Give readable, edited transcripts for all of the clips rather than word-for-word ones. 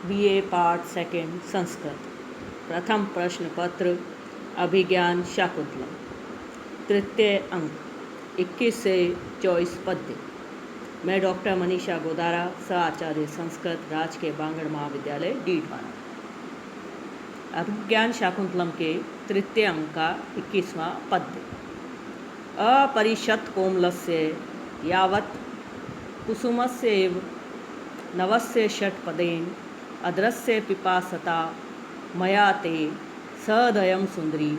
BA part second Sanskrit. प्रथम प्रश्न पत्र अभिज्ञान शाकुंतलम। तृतीय अंक 21 से 24 पद्य। मैं डॉक्टर मनीषा गोदारा, सह आचार्य संस्कृत, राजकीय बांगड़ महाविद्यालय, डीडवाना। अभिज्ञान शाकुंतलम के तृतीय अंक का 21वां पद्य। अपरिषत् कोमलस्य यावत् कुसुमस्यैव नवस्य षट्पदेन अद्रस्य पिपासता मया ते सदयं सुंदरी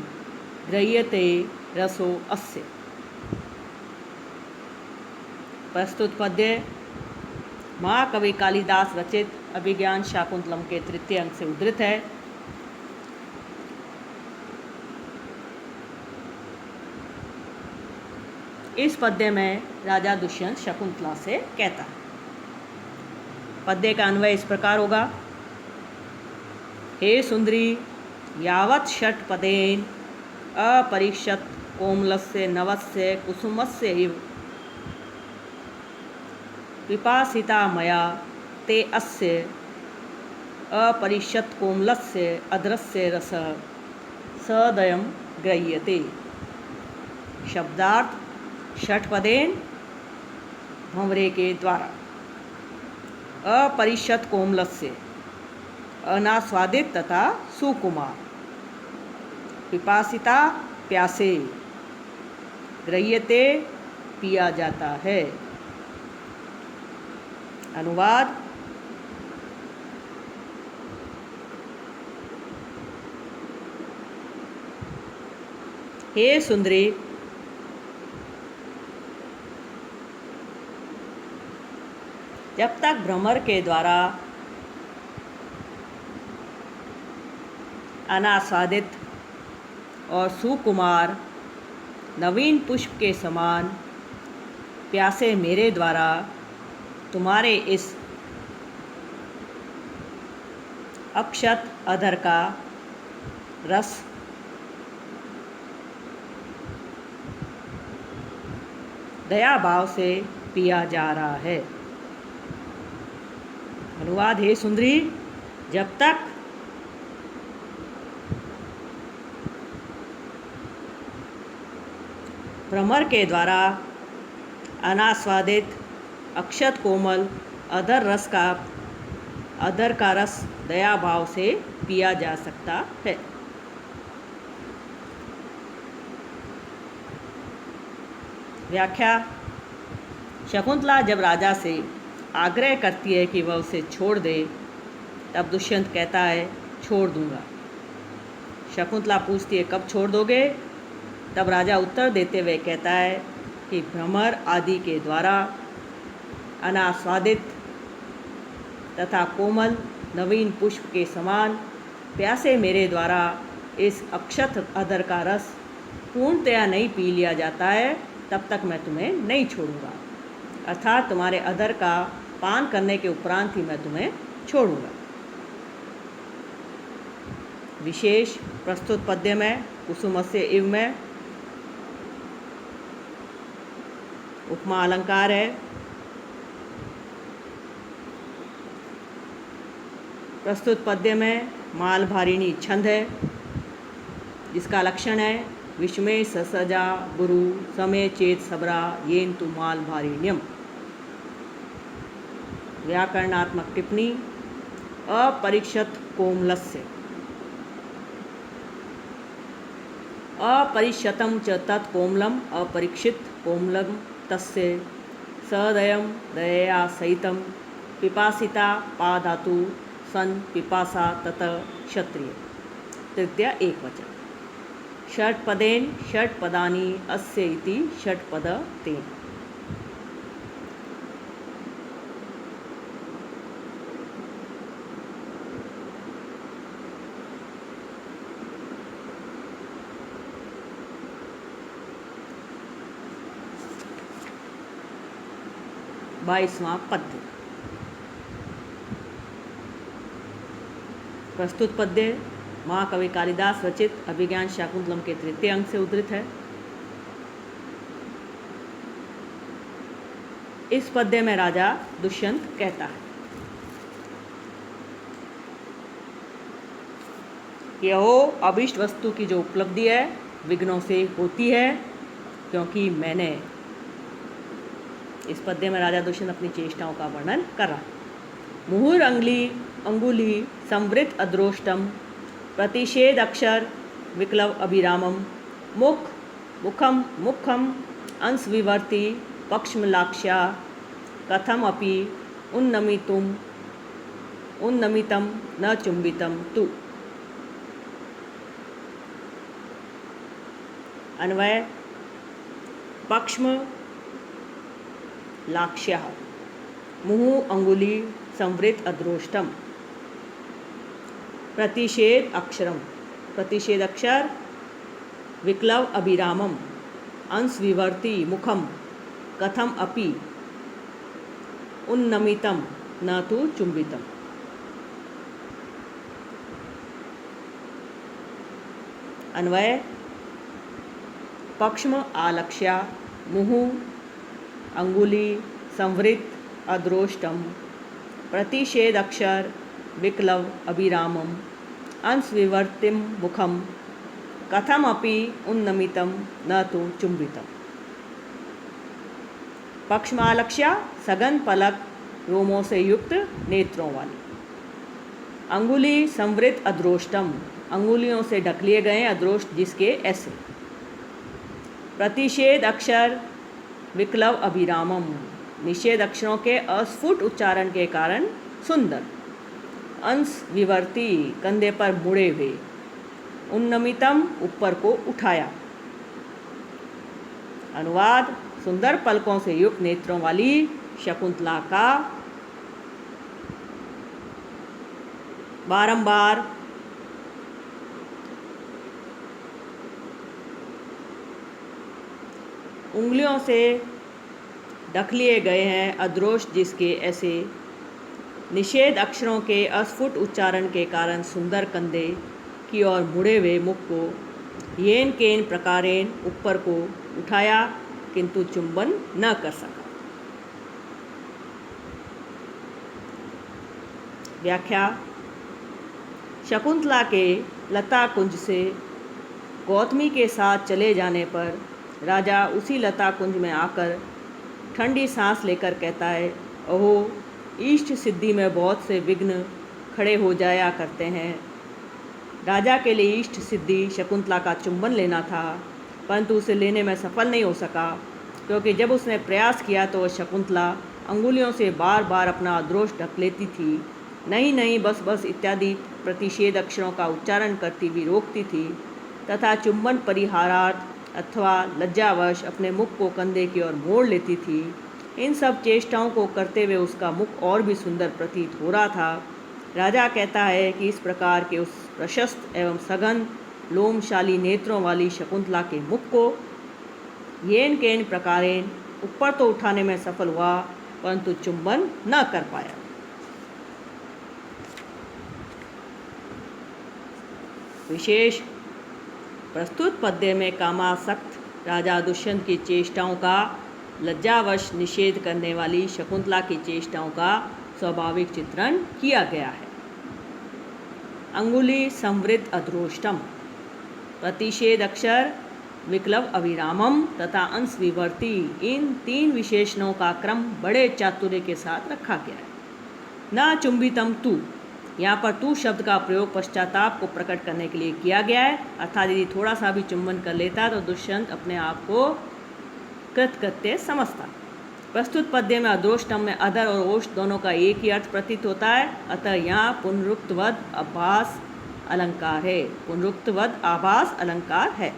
गृह्यते रसो अस्य। प्रस्तुत पद्य महाकवि कालिदास रचित अभिज्ञान शाकुंतलम के तृतीय अंक से उद्धृत है। इस पद्य में राजा दुष्यंत शकुंतला से कहता है। पद्य का अन्वय इस प्रकार होगा। हे सुंदरी, यावत् षट्पदेन अपरिषत् कोमलस्य नवस्य कुसुमस्य इव पिपासिता मया ते अस्य अपरिषत् कोमलस्य अद्रस्य रस सदयं गृह्यते। शब्दार्थ: षट्पदेन भंवरे के द्वारा। अपरिषत् कोमलस्य अनास्वादित तथा सुकुमार, पिपासिता प्यासे, गृह्यते पिया जाता है। अनुवाद: हे सुंदरी, जब तक भ्रमर के द्वारा अनास्वादित और सुकुमार नवीन पुष्प के समान प्यासे मेरे द्वारा तुम्हारे इस अक्षत अधर का रस दया भाव से पिया जा रहा है। अनुवाद: हे सुंदरी, जब तक भ्रमर के द्वारा अनास्वादित अक्षत कोमल अधर का रस दया भाव से पिया जा सकता है। व्याख्या: शकुंतला जब राजा से आग्रह करती है कि वह उसे छोड़ दे, तब दुष्यंत कहता है, छोड़ दूंगा। शकुंतला पूछती है, कब छोड़ दोगे? तब राजा उत्तर देते हुए कहता है कि भ्रमर आदि के द्वारा अनास्वादित तथा कोमल नवीन पुष्प के समान प्यासे मेरे द्वारा इस अक्षत अधर का रस पूर्णतया नहीं पी लिया जाता है, तब तक मैं तुम्हें नहीं छोड़ूंगा। अर्थात तुम्हारे अधर का पान करने के उपरांत ही मैं तुम्हें छोड़ूंगा। विशेष: प्रस्तुत पद्य में कुसुमस्य इव में उपमा अलंकार है। प्रस्तुत पद्य में मालभारिणी छंद है, जिसका लक्षण है विस्मय ससजा गुरु समय चेत सबरा येन तु मालभारिण्यम। व्याकरणात्मक टिप्पणी: अपरिषत् कोमलस्य अपरिषतं च तत् कोमलम अपरीक्षित कोमलम तस्य सदयं दयया सहितं पिपासिता पाधातु सन पिपासा तत क्षत्रिय। तृतीय एकवचन। षट्पदेन षट्पदानि अस्य इति षट्पद तेन। बाईसवां पद्य। प्रस्तुत पद्य महाकवि कालिदास रचित अभिज्ञान शाकुंतलम के तृतीय अंक से उद्धृत है। इस पद्य में राजा दुष्यंत कहता है, कि अहो अभीष्ट वस्तु की जो उपलब्धि है विघ्नों से होती है, क्योंकि मैंने। इस पद्य में राजा दुष्यंत अपनी चेष्टाओं का वर्णन कर रहा है। मुहुर अंगुली संवृत अद्रोष्टम प्रतिषेध अक्षर विक्लव अभिरामम मुखम मुखम अंश विवर्ति पक्षमलाक्ष्या कथम अपि उन्नमितम न चुंबितम तु। अन्वय पक्ष्म लाक्ष्य मुहुः अंगुली संवृत अद्रोष्टम प्रतिषेध अक्षरम प्रतिषेध अक्षर विक्लव अभिरामम अंश विवर्ति मुखम कथम अपि उन्नमितम न तु चुंबितम। अन्वय पक्ष्म आलक्ष्या मुहुः अंगुली संवृत अद्रोष्टम प्रतिषेध अक्षर विक्लव अभिरामम अंश विवर्तिम मुखम कथम अपि उन्नमितम न तो चुंबितम। पक्ष्मालक्ष्या सघन पलक रोमों से युक्त नेत्रों वाली। अंगुली संवृत अद्रोष्टम अंगुलियों से ढक लिए गए अद्रोष्ट जिसके ऐसे। प्रतिषेध अक्षर विक्लव अभिरामम निषेध अक्षरों के अस्फुट उच्चारण के कारण सुंदर। अंश विवर्ती कंधे पर मुड़े हुए। उन्नमितम ऊपर को उठाया। अनुवाद सुंदर पलकों से युक्त नेत्रों वाली शकुंतला का बारंबार उंगलियों से ढक लिए गए हैं अद्रोष्ट जिसके ऐसे। निषेध अक्षरों के अस्फुट उच्चारण के कारण सुंदर कंधे की ओर मुड़े हुए मुख को येन केन प्रकारेण ऊपर को उठाया, किंतु चुंबन न कर सका। व्याख्या शकुंतला के लता कुंज से गौतमी के साथ चले जाने पर राजा उसी लता कुंज में आकर ठंडी सांस लेकर कहता है, ओहो इष्ट सिद्धि में बहुत से विघ्न खड़े हो जाया करते हैं। राजा के लिए इष्ट सिद्धि शकुंतला का चुंबन लेना था, परंतु उसे लेने में सफल नहीं हो सका, क्योंकि जब उसने प्रयास किया तो वह शकुंतला अंगुलियों से बार बार अपना अद्रोष ढक लेती थी। नहीं बस बस इत्यादि प्रतिषेध अक्षरों का उच्चारण करती हुई रोकती थी तथा चुंबन परिहारार्थ अथवा लज्जावश अपने मुख को कंधे की ओर मोड़ लेती थी। इन सब चेष्टाओं को करते हुए उसका मुख और भी सुंदर प्रतीत हो रहा था। राजा कहता है कि इस प्रकार के उस प्रशस्त एवं सघन लोमशाली नेत्रों वाली शकुंतला के मुख को येन केन प्रकारेण ऊपर तो उठाने में सफल हुआ, परंतु चुंबन न कर पाया। विशेष प्रस्तुत पद्य में कामासक्त राजा दुष्यंत की चेष्टाओं का लज्जावश निषेध करने वाली शकुंतला की चेष्टाओं का स्वाभाविक चित्रण किया गया है। अंगुली संवृत अद्रोष्टम, प्रतिषेध अक्षर विक्लव अविरामम तथा अंश विवर्ती, इन तीन विशेषणों का क्रम बड़े चातुर्य के साथ रखा गया है। न चुंबितम तू, यहाँ पर तू शब्द का प्रयोग पश्चाताप को प्रकट करने के लिए किया गया है, अर्थात यदि थोड़ा सा भी चुंबन कर लेता तो दुष्यंत अपने आप को कृतकृत्य समझता। प्रस्तुत पद्य में अद्रोष्टम में अधर और ओष्ठ दोनों का एक ही अर्थ प्रतीत होता है, अतः यहाँ पुनरुक्तवद आभास अलंकार है। पुनरुक्तवद आभास अलंकार है।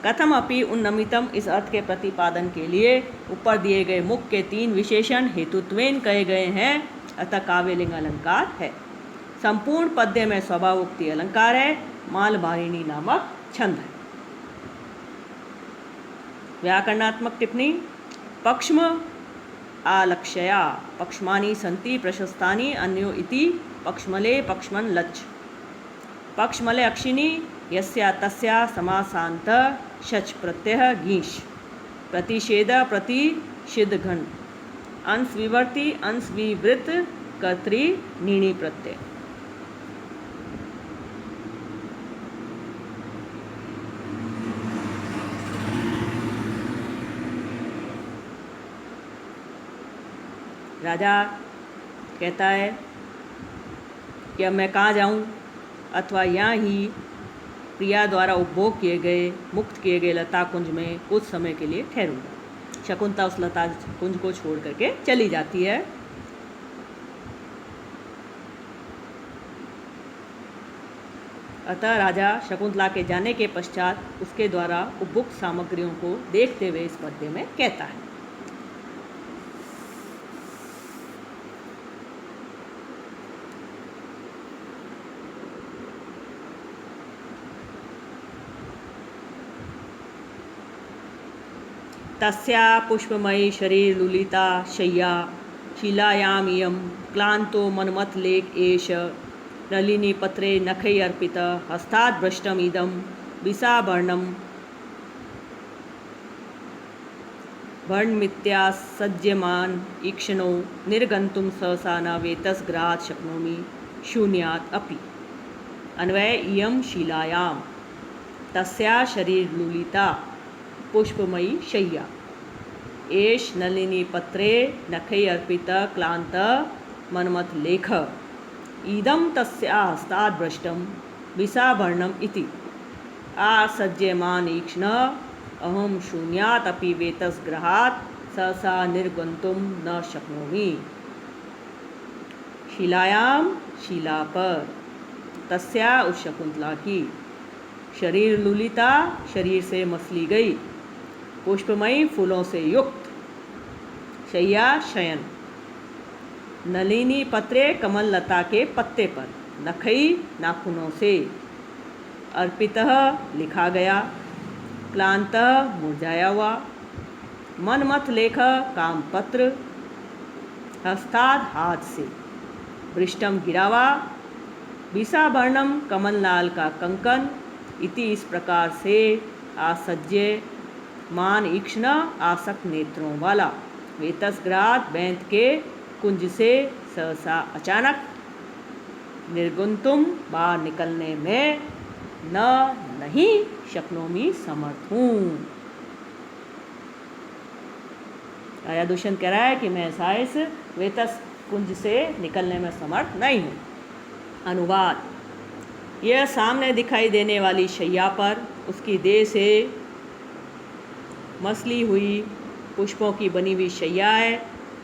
कथम अपि उन्नमितम, इस अर्थ के प्रतिपादन के लिए ऊपर दिए गए मुख के तीन विशेषण हेतुत्वेन कहे गए हैं, अतः काव्यलिंग अलंकार है। संपूर्ण पद्य में स्वभावोक्ति अलंकार है। मालभारिणी नामक छंद है। व्याकरणात्मक टिप्पणी। पक्ष्म आलक्ष्या पक्ष्मानि सन्ति प्रशस्तानि अन्यो इति पक्ष्मले पक्ष्मन् लच्। पक्ष्मले अक्षिणी यस्या तस्या समासान्त शच प्रत्यय गीश। प्रतिषेध प्रतिषिध घन। अंश विवर्ती अंश विवृत कर्तरी नीणी प्रत्यय। राजा कहता है कि अब मैं कहाँ जाऊँ, अथवा यहाँ ही प्रिया द्वारा उपभोग किए गए, मुक्त किए गए लता कुंज में कुछ समय के लिए ठहरूंगा। शकुंतला उस लता कुंज को छोड़ करके चली जाती है। अतः राजा शकुंतला के जाने के पश्चात उसके द्वारा उपभोग सामग्रियों को देखते हुए इस पद्य में कहता है। तस्या पुष्पमयी शरीर लुलिता शय्या शिलायाम इयं क्लांतो मनमथ लेख एष नलिनी पत्रे नखै अर्पित हस्तात् भ्रष्टम इदं विसावर्णम वर्णमित्या सज्जमान ईक्षणो निर्गंतुम सहसा न वेतस्ग्रहात् शक्नोमि शून्यात् अपि। अन्वय इयं शिलायाम तस्या शरीर लुलिता पुष्पमयी शय्या एष नलिनी पत्रे नखै अर्पित क्लांत मनमथ लेख इदं तस्या हस्तात् भ्रष्टं विसावर्णम इति आसज्यमान ईक्ष्ण अहम शून्यात् अपि वेतस्ग्रहात् सहसा निर्गंतुं न शक्नोमि। शिलायाम शिला पर, तस्या उस शकुंतला की, शरीर लुलिता शरीर से मसली गई, पुष्पमयी फूलों से युक्त, शय्या शयन, नलिनी पत्रे कमल लता के पत्ते पर, नखई नाखूनों से, अर्पितः लिखा गया, क्लांतः मुरझाया हुआ, मनमथ लेख कामपत्र, हस्ताद हाथ से, भृष्टम गिरावा, विसावर्णम कमललाल का कंकन, इति इस प्रकार से आसज्य मान ईक्षण आसक्त नेत्रों वाला, वेतस्ग्रहात् बैंत के कुंज से सहसा अचानक, निर्गुंतुम बाहर निकलने में, न नहीं शक्नोमी समर्थ हूँ। राजा दुष्यंत कह रहा है कि मैं ऐसा इस वेतस कुंज से निकलने में समर्थ नहीं हूँ। अनुवाद: यह सामने दिखाई देने वाली शैया पर उसकी देह से मसली हुई पुष्पों की बनी हुई शैया है।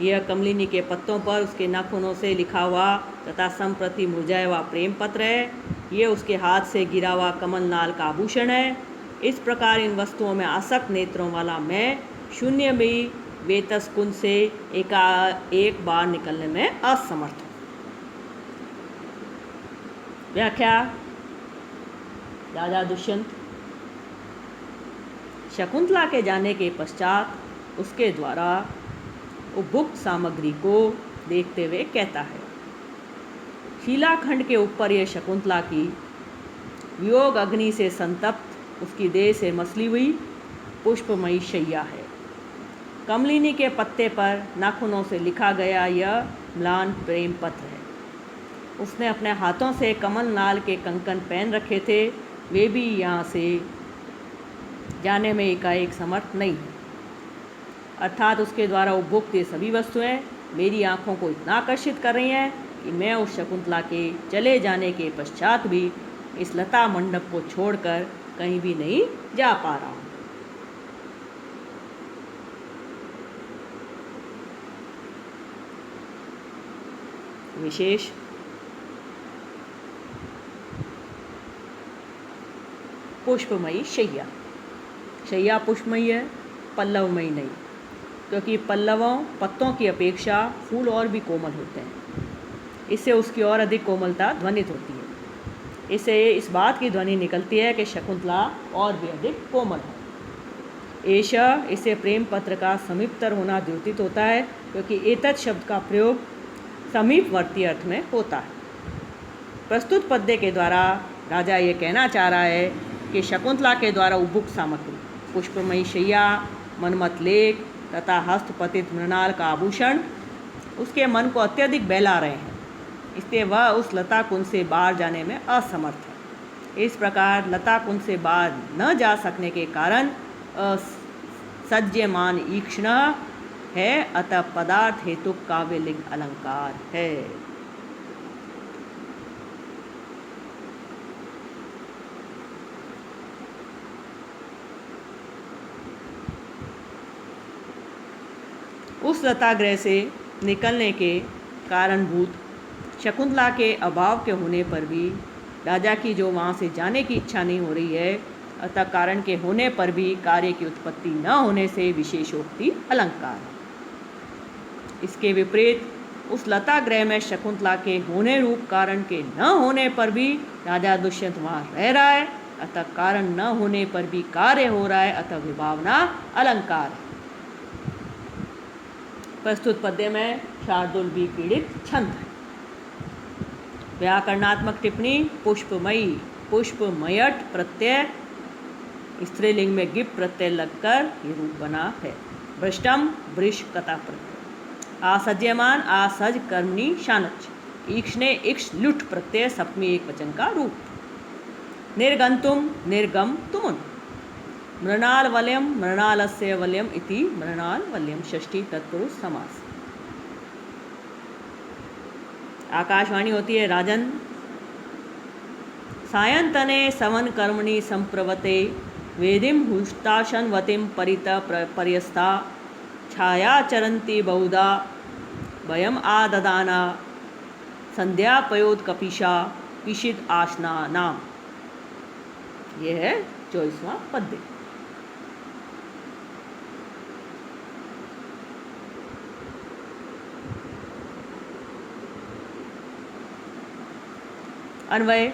यह कमलिनी के पत्तों पर उसके नाखूनों से लिखा हुआ तथा संप्रति मुरझाया हुआ प्रेम पत्र है। यह उसके हाथ से गिरा हुआ कमलनाल का आभूषण है। इस प्रकार इन वस्तुओं में आसक्त नेत्रों वाला मैं शून्य में वेतस कुंज से एक बार निकलने में असमर्थ हूँ। व्याख्या: राजा दुष्यंत शकुंतला के जाने के पश्चात उसके द्वारा उपभुक्त सामग्री को देखते हुए कहता है। शिलाखंड के ऊपर यह शकुंतला की वियोग अग्नि से संतप्त उसकी देह से मसली हुई पुष्पमयी शैया है। कमलिनी के पत्ते पर नाखूनों से लिखा गया यह म्लान प्रेम पत्र है। उसने अपने हाथों से कमलनाल के कंकन पहन रखे थे, वे भी यहाँ से जाने में एकाएक समर्थ नहीं है। अर्थात उसके द्वारा उपभोक्त ये सभी वस्तुएं मेरी आँखों को इतना आकर्षित कर रही हैं कि मैं उस शकुंतला के चले जाने के पश्चात भी इस लता मंडप को छोड़कर कहीं भी नहीं जा पा रहा हूँ। विशेष: पुष्पमयी शैया। शैया पुष्पमयी है, पल्लवमयी नहीं, क्योंकि पल्लवों पत्तों की अपेक्षा फूल और भी कोमल होते हैं। इससे उसकी और अधिक कोमलता ध्वनित होती है। इससे इस बात की ध्वनि निकलती है कि शकुंतला और भी अधिक कोमल है। एषा इससे प्रेम पत्र का समीपतर होना द्योतित होता है, क्योंकि एतत् शब्द का प्रयोग समीपवर्ती अर्थ में होता है। प्रस्तुत पद्य के द्वारा राजा ये कहना चाह रहा है कि शकुंतला के द्वारा उपभुक्त सामग्री पुष्पमयी शैया, मनमथ लेख तथा हस्तपतित मृणाल का आभूषण उसके मन को अत्यधिक बहला रहे हैं, इसलिए वह उस लता कुंज से बाहर जाने में असमर्थ है। इस प्रकार लता कुंज से बाहर न जा सकने के कारण असज्यमान ईक्षण है, अतः पदार्थ हेतु काव्यलिंग अलंकार है। उस लतागृह से निकलने के कारणभूत शकुंतला के अभाव के होने पर भी राजा की जो वहाँ से जाने की इच्छा नहीं हो रही है, अतः कारण के होने पर भी कार्य की उत्पत्ति न होने से विशेषोक्ति अलंकार है। इसके विपरीत उस लतागृह में शकुंतला के होने रूप कारण के न होने पर भी राजा दुष्यंत वहाँ रह रहा है, अतः कारण न होने पर भी कार्य हो रहा है, अतः विभावना अलंकार है। प्रस्तुत पद्य में शार्दुल भी पीड़ित छंद है। व्याकरणात्मक टिप्पणी पुष्पमयी, पुष्पमयट प्रत्यय स्त्रीलिंग में गिप प्रत्यय लगकर ये रूप बना है। भ्रष्टम वृष कथा प्रत्यय। आसज्यमान आसज कर्मणि शानच, ईक्षणे इक्ष लुट प्रत्यय सप्तमी एक वचन का रूप। निर्गंतुम निर्गम तुमुन। मृणाल वलयम मृणालस्य वलयम इति मृणाल वलयम षष्ठी तत्पुरुष समास। आकाशवाणी होती है राजन। सायंतने सवन कर्मणि संप्रवते वेदिम हुष्टाशनवतिम परित पर्यस्था छाया चरंती बहुधा वयम आददाना संध्या पयोद कपिशा पिशित आसना नाम। यह है 24वां पद्य। अन्वय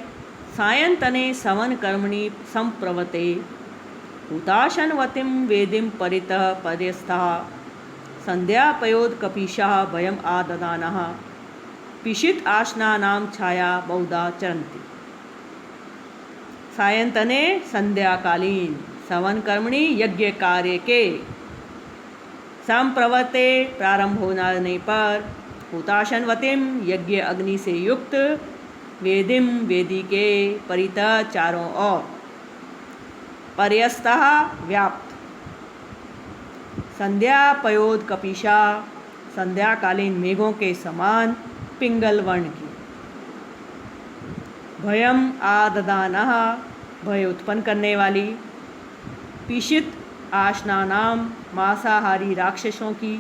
सायंतने सवन कर्मणि संप्रवते हुताशनवतिम वेदिम परितः पर्यस्था संध्यापयोद कपिशः भयम आददानः पिशित आसनानां छाया बहुधा चरन्ति। सायंतने संध्याकालीन सवन कर्मणि यज्ञ कार्य के संप्रवते प्रारंभ होने पर हुताशनवतिम यज्ञ अग्नि से युक्त वेदिम वेदी के परितः चारों ओर पर्यस्तः व्याप्त संध्या पयोद कपिशा संध्याकालीन मेघों के समान पिंगल वर्ण की भयम आददानः भय उत्पन्न करने वाली पिशित आसनानाम मांसाहारी राक्षसों की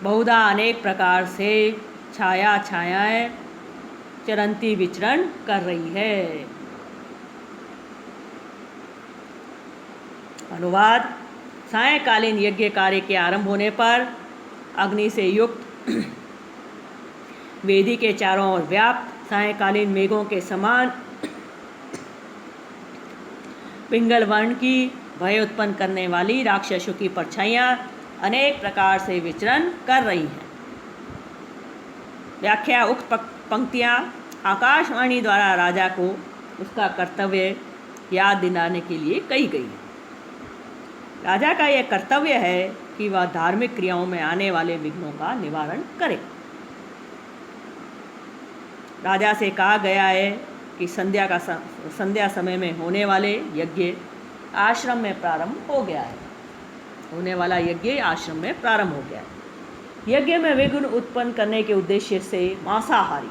बहुधा अनेक प्रकार से छाया छायाएं चरंती विचरण कर रही है। अनुवाद। सायंकालीन यज्ञ कार्य के आरंभ होने पर अग्नि से युक्त वेदी के चारों ओर व्याप्त सायंकालीन मेघों के समान पिंगल वर्ण की भय उत्पन्न करने वाली राक्षसों की परछाइयाँ अनेक प्रकार से विचरण कर रही हैं। व्याख्या। उक्त पंक्तियाँ आकाशवाणी द्वारा राजा को उसका कर्तव्य याद दिलाने के लिए कही गई है। राजा का यह कर्तव्य है कि वह धार्मिक क्रियाओं में आने वाले विघ्नों का निवारण करे। राजा से कहा गया है कि संध्या समय में होने वाले यज्ञ आश्रम में प्रारंभ हो गया है। होने वाला यज्ञ आश्रम में प्रारंभ हो गया है। यज्ञ में विघ्न उत्पन्न करने के उद्देश्य से मांसाहारी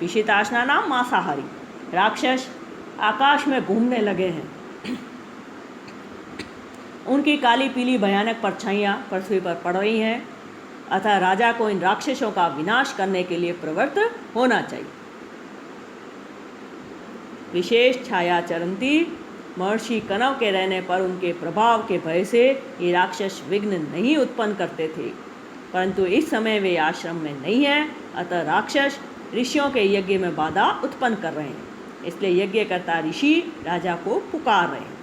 पिशित आसना नाम मांसाहारी राक्षस आकाश में घूमने लगे हैं। उनकी काली पीली भयानक परछाइयाँ पृथ्वी पर पड़ रही हैं। अतः राजा को इन राक्षसों का विनाश करने के लिए प्रवृत्त होना चाहिए। विशेष छाया चरंती महर्षि कनव के रहने पर उनके प्रभाव के भय से ये राक्षस विघ्न नहीं उत्पन्न करते थे, परंतु इस समय वे आश्रम में नहीं हैं, अतः राक्षस ऋषियों के यज्ञ में बाधा उत्पन्न कर रहे हैं। इसलिए यज्ञकर्ता ऋषि राजा को पुकार रहे हैं।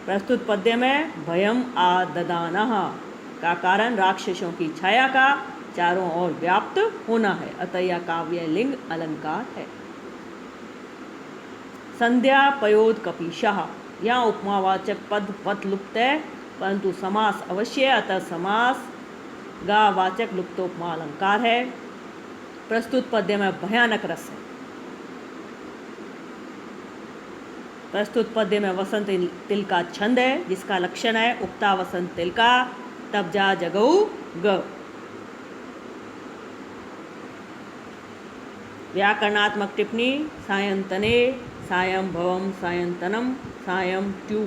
प्रस्तुत पद्य में भयम आददानः का कारण राक्षसों की छाया का चारों ओर व्याप्त होना है, अतः यह काव्य लिंग अलंकार है। संध्या पयोद कपिशः, यहाँ उपमावाचक पद पद लुप्त है, परंतु समास अवश्य, अतः समास गा वाचक लुप्तोपमा अलंकार है। प्रस्तुत पद्य में भयानक रस है। प्रस्तुत पद्य में वसंत तिल का छंद है, जिसका लक्षण है उक्ता वसंत तिल का तब जा जगऊ ग। व्याकरणात्मक टिप्पणी सायंतने सायं भवम सायंतनम सायं त्यू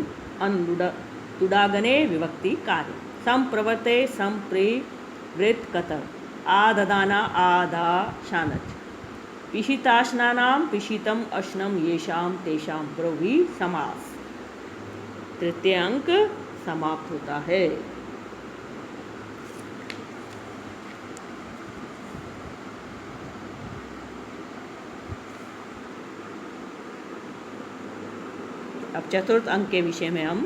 तुडागने विभक्ति कार्य संप्रवर्ते संप्रिवृत कतर आददाना आधा शानच पिशिताशनानां पिशितम अशनम येषां तेषां ब्रवी समास। तृतीय अंक समाप्त होता है। अब चतुर्थ अंक के विषय में हम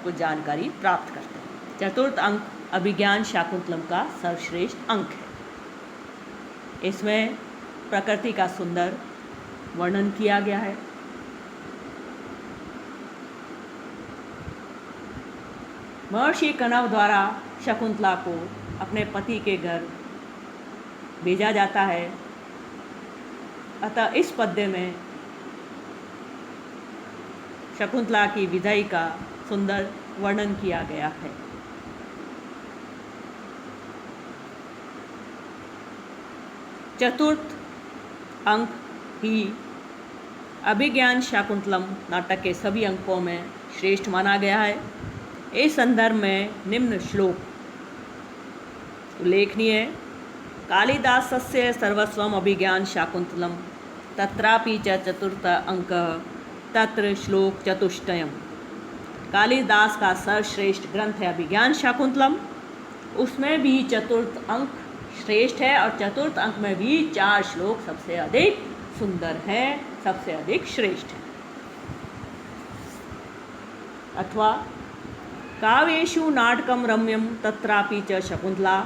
कुछ जानकारी प्राप्त करते हैं। चतुर्थ अंक अभिज्ञान शाकुंतलम का सर्वश्रेष्ठ अंक है। इसमें प्रकृति का सुंदर वर्णन किया गया है। महर्षि कणव द्वारा शकुंतला को अपने पति के घर भेजा जाता है, अतः इस पद्य में शकुंतला की विदाई का सुंदर वर्णन किया गया है। चतुर्थ अंक ही अभिज्ञान शाकुंतलम नाटक के सभी अंकों में श्रेष्ठ माना गया है। इस संदर्भ में निम्न श्लोक उल्लेखनीय है। कालिदासस्य सर्वस्वम अभिज्ञान शाकुंतलम तत्रापि च चतुर्थ अंक तत्र श्लोक चतुष्टयम। कालिदास का सर्वश्रेष्ठ ग्रंथ है अभिज्ञान शाकुंतलम, उसमें भी चतुर्थ अंक श्रेष्ठ है और चतुर्थ अंक में भी 4 श्लोक सबसे अधिक सुंदर हैं, सबसे अधिक श्रेष्ठ है। अथवा काव्येषु नाटकम रम्यम तत्रापि च शकुंतला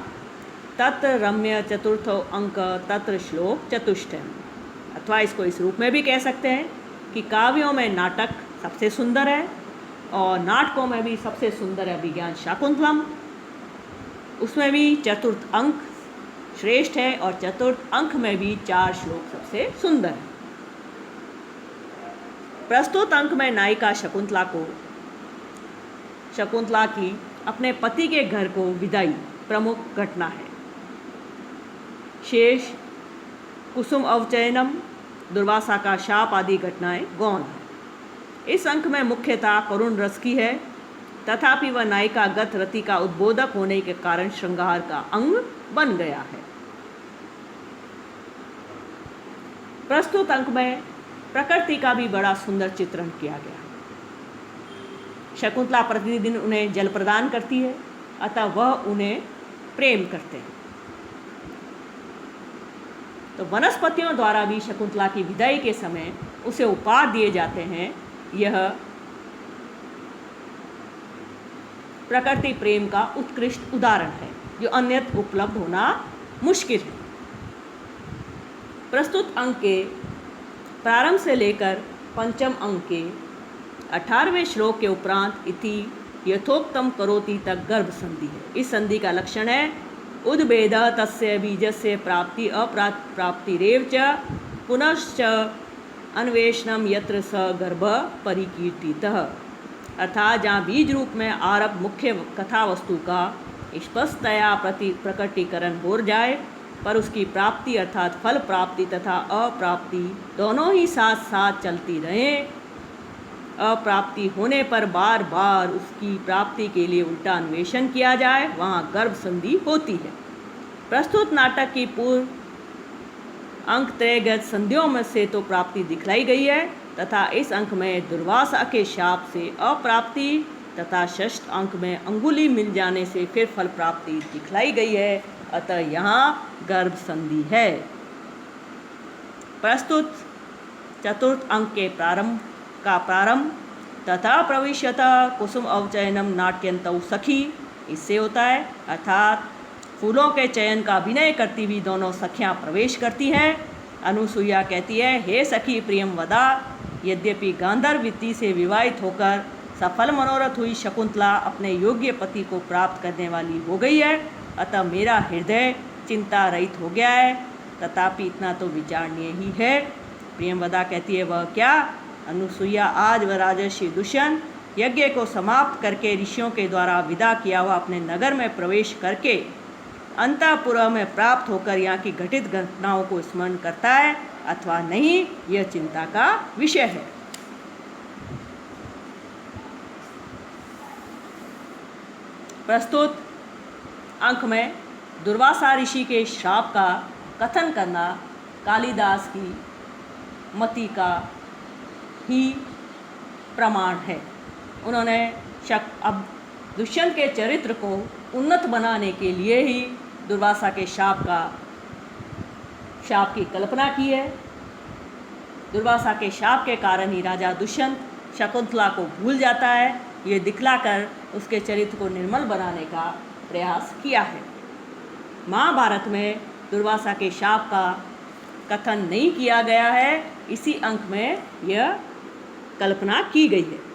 तत्र रम्य चतुर्थो अंक तत्र श्लोक चतुष्टयम। अथवा इसको इस रूप में भी कह सकते हैं कि काव्यों में नाटक सबसे सुंदर है और नाटकों में भी सबसे सुंदर है अभिज्ञान शाकुंतलम, उसमें भी चतुर्थ अंक श्रेष्ठ है और चतुर्थ अंक में भी 4 श्लोक सबसे सुंदर है। प्रस्तुत अंक में नायिका शकुंतला की अपने पति के घर को विदाई प्रमुख घटना है। शेष कुसुम अवचयनम दुर्वासा का शाप आदि घटनाएं गौण है। इस अंक में मुख्यतः करुण रस की है, तथापि वह नायिका गत रति का उद्बोधक होने के कारण श्रृंगार का अंग बन गया है। प्रस्तुत अंक में प्रकृति का भी बड़ा सुंदर चित्रण किया गया। शकुंतला प्रतिदिन उन्हें जल प्रदान करती है, अतः वह उन्हें प्रेम करते हैं। तो वनस्पतियों द्वारा भी शकुंतला की विदाई के समय उसे उपहार दिए जाते हैं। यह प्रकृति प्रेम का उत्कृष्ट उदाहरण है जो अन्यत्र उपलब्ध होना मुश्किल है। प्रस्तुत अंक के प्रारंभ से लेकर पंचम अंक के 18वें श्लोक के उपरांत इति यथोक्तम करोति तक गर्भ संधि है। इस संधि का लक्षण है उद्भेद तस्य बीजस्य प्राप्ति अप्राप्तिरेव च पुनश्च अन्वेषणम यत्र स गर्भ परिकीर्तितः। अर्थात जहाँ बीज रूप में आरभ मुख्य कथा वस्तु का स्पष्टतया प्रकटीकरण हो जाए, पर उसकी प्राप्ति अर्थात फल प्राप्ति तथा अप्राप्ति दोनों ही साथ साथ चलती रहें। अप्राप्ति होने पर बार बार उसकी प्राप्ति के लिए उल्टा अन्वेषण किया जाए, वहाँ गर्भ संधि होती है। प्रस्तुत नाटक की पूर्व अंक त्रयगत संधियों में से तो प्राप्ति दिखलाई गई है, तथा इस अंक में दुर्वासा के शाप से अप्राप्ति तथा षष्ठ अंक में अंगुली मिल जाने से फिर फल प्राप्ति दिखलाई गई है, अतः यहाँ गर्भ संधि है। प्रस्तुत चतुर्थ अंक के प्रारंभ तथा प्रविश्यत कुसुम अवचयनम नाट्यंतौ सखी, इससे होता है, अर्थात फूलों के चयन का विनय करती हुई दोनों सखियाँ प्रवेश करती हैं। अनुसुईया कहती है, हे सखी प्रियम वदा, यद्यपि गांधर्व वृत्ति से विवाहित होकर सफल मनोरथ हुई शकुंतला अपने योग्य पति को प्राप्त करने वाली हो गई है, अतः मेरा हृदय चिंता रहित हो गया है। तथापि इतना तो विचारणीय ही है, प्रियंवदा कहती है वह क्या? अनुसुईया, आज वह राजर्षि दुष्यंत यज्ञ को समाप्त करके ऋषियों के द्वारा विदा किया हुआ अपने नगर में प्रवेश करके अंतःपुर में प्राप्त होकर यहाँ की घटित घटनाओं को स्मरण करता है अथवा नहीं, यह चिंता का विषय है। प्रस्तुत अंक में दुर्वासा ऋषि के श्राप का कथन करना कालिदास की मति का ही प्रमाण है। उन्होंने अब दुष्यंत के चरित्र को उन्नत बनाने के लिए ही दुर्वासा के शाप की कल्पना की है। दुर्वासा के शाप के कारण ही राजा दुष्यंत शकुंतला को भूल जाता है, ये दिखलाकर उसके चरित्र को निर्मल बनाने का प्रयास किया है। महाभारत में दुर्वासा के शाप का कथन नहीं किया गया है, इसी अंक में यह कल्पना की गई है।